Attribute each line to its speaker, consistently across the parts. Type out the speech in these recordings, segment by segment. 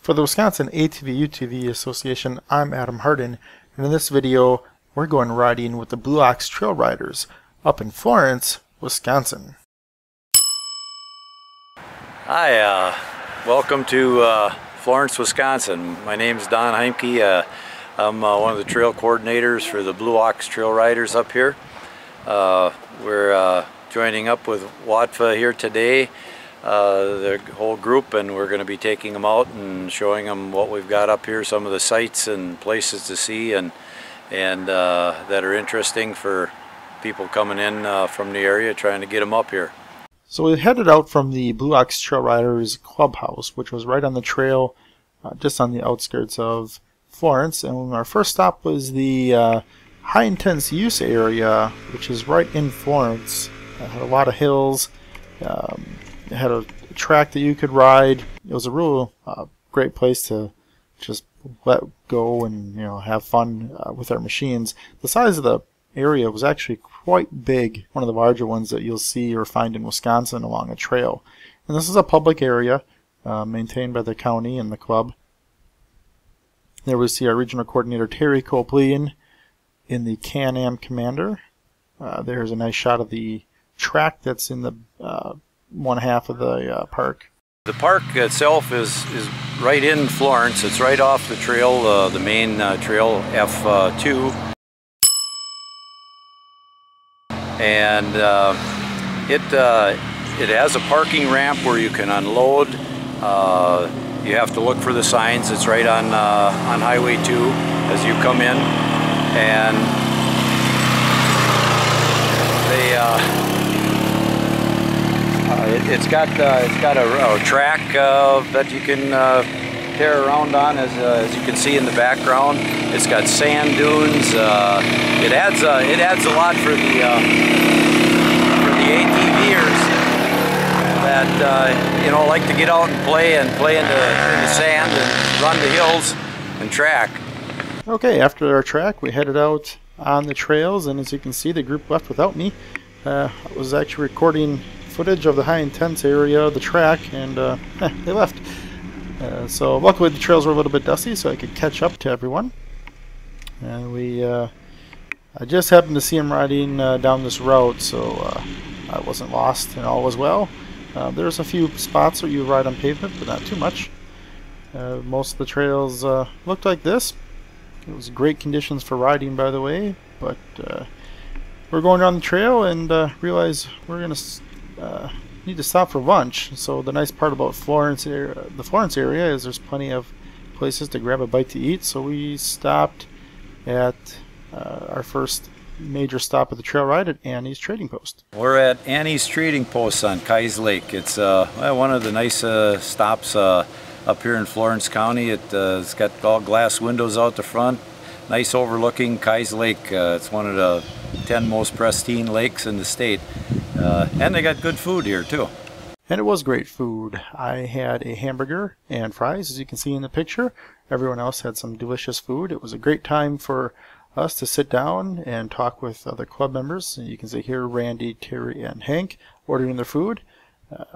Speaker 1: For the Wisconsin ATV-UTV Association, I'm Adam Hardin, and in this video, we're going riding with the Blue Ox Trail Riders up in Florence, Wisconsin.
Speaker 2: Hi, welcome to Florence, Wisconsin. My name is Don Heimke. I'm one of the trail coordinators for the Blue Ox Trail Riders up here. We're joining up with WATVA here today, the whole group, and we're going to be taking them out and showing them what we've got up here, some of the sights and places to see and that are interesting for people coming in from the area trying to get them up here.
Speaker 1: So we headed out from the Blue Ox Trail Riders clubhouse, which was right on the trail, just on the outskirts of Florence, and our first stop was the high intense use area, which is right in Florence. It had a lot of hills. It had a track that you could ride. It was a real great place to just let go and have fun with our machines. The size of the area was actually quite big, one of the larger ones that you'll see or find in Wisconsin along a trail. And this is a public area maintained by the county and the club. There we see our regional coordinator Terry Copley in the Can-Am Commander. There's a nice shot of the track that's in the one half of the park.
Speaker 2: The park itself is right in Florence. It's right off the trail, the main trail F2. And it has a parking ramp where you can unload. You have to look for the signs. It's right on Highway 2 as you come in, and it's got a track that you can tear around on, as you can see in the background. It's got sand dunes. It adds a lot for the ATVers that like to get out and play in the sand and run the hills and track.
Speaker 1: Okay, after our track, we headed out on the trails, and as you can see, the group left without me. I was actually recording footage of the high intense area, the track, and they left. So luckily the trails were a little bit dusty, so I could catch up to everyone. And I just happened to see him riding down this road, so I wasn't lost and all was well. There's a few spots where you ride on pavement, but not too much. Most of the trails looked like this. It was great conditions for riding, by the way, but we're going down the trail and realize we're going to need to stop for lunch. So the nice part about the Florence area is there's plenty of places to grab a bite to eat. So we stopped at our first major stop of the trail ride at Annie's Trading Post.
Speaker 2: We're at Annie's Trading Post on Keyes Lake. It's one of the nice stops up here in Florence County. It's got all glass windows out the front, nice overlooking Keyes Lake. It's one of the 10 most pristine lakes in the state, and they got good food here too.
Speaker 1: And it was great food. I had a hamburger and fries, as you can see in the picture. Everyone else had some delicious food. It was a great time for us to sit down and talk with other club members. You can see here Randy, Terry, and Hank ordering their food.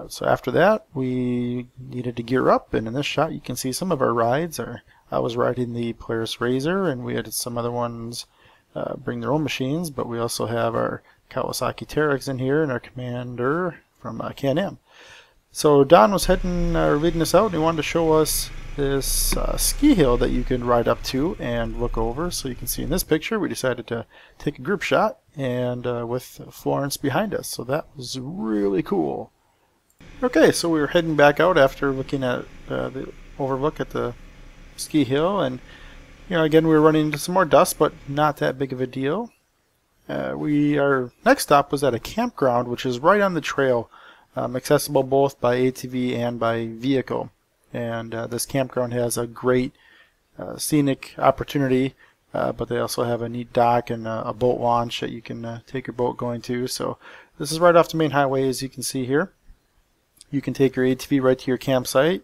Speaker 1: So after that, we needed to gear up, and in this shot you can see some of our rides. I was riding the Polaris Razor, and we had some other ones bring their own machines, but we also have our Kawasaki Teryx in here and our Commander from Can-Am. So Don was leading us out, and he wanted to show us this ski hill that you can ride up to and look over. So you can see in this picture, we decided to take a group shot, and with Florence behind us. So that was really cool. Okay, so we were heading back out after looking at the overlook at the ski hill, and again we were running into some more dust, but not that big of a deal. Our next stop was at a campground, which is right on the trail, accessible both by ATV and by vehicle. And this campground has a great scenic opportunity, but they also have a neat dock and a boat launch that you can take your boat going to. So this is right off the main highway, as you can see here. You can take your ATV right to your campsite,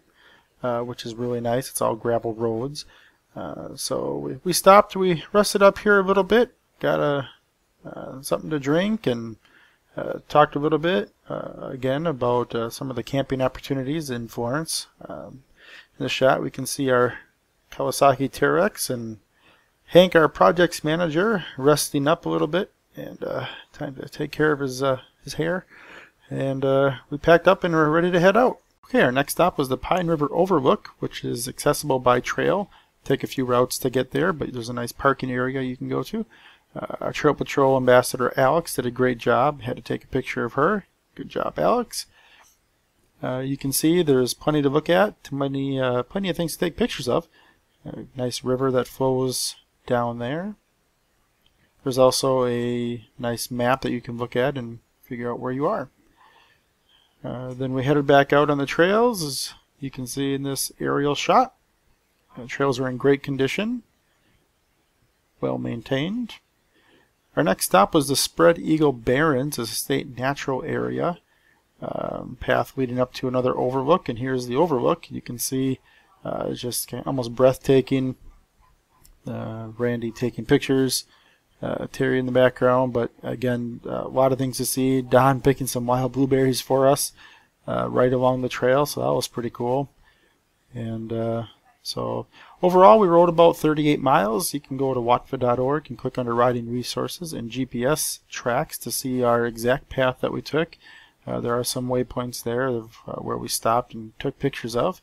Speaker 1: which is really nice. It's all gravel roads. So we stopped, we rested up here a little bit, got something to drink, and talked a little bit again about some of the camping opportunities in Florence. In the shot we can see our Kawasaki T-Rex and Hank, our projects manager, resting up a little bit and time to take care of his hair. And we packed up and we're ready to head out. Okay, our next stop was the Pine River Overlook, which is accessible by trail. Take a few routes to get there, but there's a nice parking area you can go to. Our Trail Patrol Ambassador Alex did a great job. Had to take a picture of her. Good job, Alex. You can see there's plenty to look at, plenty of things to take pictures of. A nice river that flows down there. There's also a nice map that you can look at and figure out where you are. Then we headed back out on the trails, as you can see in this aerial shot. The trails are in great condition, well maintained. Our next stop was the Spread Eagle Barrens, a state natural area. Path leading up to another overlook, and here's the overlook. You can see it's just almost breathtaking. Randy taking pictures, Terry in the background, but again, a lot of things to see. Don picking some wild blueberries for us right along the trail, so that was pretty cool. And so overall, we rode about 38 miles. You can go to WATVA.org and click under Riding Resources and GPS tracks to see our exact path that we took. There are some waypoints there of where we stopped and took pictures of.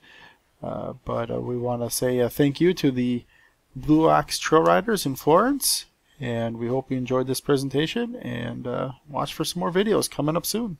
Speaker 1: But we want to say thank you to the Blue Ox Trail Riders in Florence. And we hope you enjoyed this presentation, and watch for some more videos coming up soon.